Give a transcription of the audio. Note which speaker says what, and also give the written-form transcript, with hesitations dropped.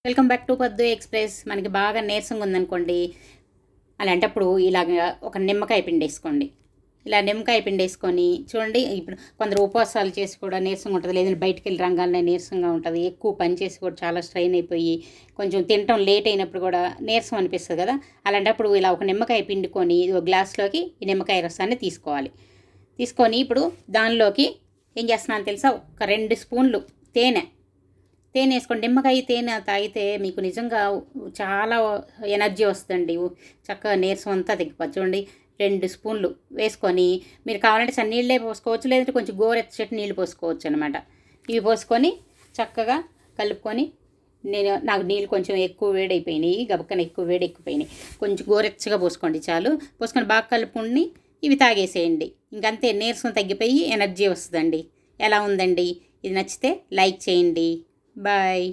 Speaker 1: Welcome back to పద్దు express. మనకి బాగా నీరసంగా ఉందనుకోండి, అలాంటప్పుడు ఇలాగ ఒక నిమ్మకాయ పిండి వేసుకోండి. ఇలా నిమ్మకాయ పిండి వేసుకొని చూడండి. ఇప్పుడు కొందరు ఉపవాసాలు చేసి కూడా నీరసంగా ఉంటుంది, లేదంటే బయటికి వెళ్ళి రంగాలనే నీరసంగా ఉంటుంది, ఎక్కువ పని చేసి కూడా చాలా స్ట్రెయిన్ అయిపోయి కొంచెం తినటం లేట్ అయినప్పుడు కూడా నీరసం అనిపిస్తుంది కదా. అలాంటప్పుడు ఇలా ఒక నిమ్మకాయ పిండుకొని ఒక గ్లాస్లోకి ఈ నిమ్మకాయ రసాన్ని తీసుకోవాలి. తీసుకొని ఇప్పుడు దానిలోకి ఏం చేస్తున్నాను తెలుసా, ఒక 2 స్పూన్లు తేనె వేసుకోండి. నిమ్మకాయ తేనె తాగితే మీకు నిజంగా చాలా ఎనర్జీ వస్తుందండి. చక్కగా నీరసం అంతా తగ్గిపోతుంది. చూడండి, 2 స్పూన్లు వేసుకొని మీరు కావాలంటే నీళ్ళే పోసుకోవచ్చు, లేదంటే కొంచెం గోరెచ్చటి నీళ్ళు పోసుకోవచ్చు అనమాట. ఇవి పోసుకొని చక్కగా కలుపుకొని, నాకు నీళ్ళు కొంచెం ఎక్కువ వేడైపోయినాయి, గబక్కన ఎక్కువ వేడెక్కిపోయినాయి, కొంచెం గోరెచ్చగా పోసుకోండి చాలు. పోసుకొని బాగా కలుపుకొని ఇవి తాగేసేయండి. ఇంకంతే, నీరసం తగ్గిపోయి ఎనర్జీ వస్తుందండి. ఎలా ఉందండి? ఇది నచ్చితే లైక్ చేయండి. Bye.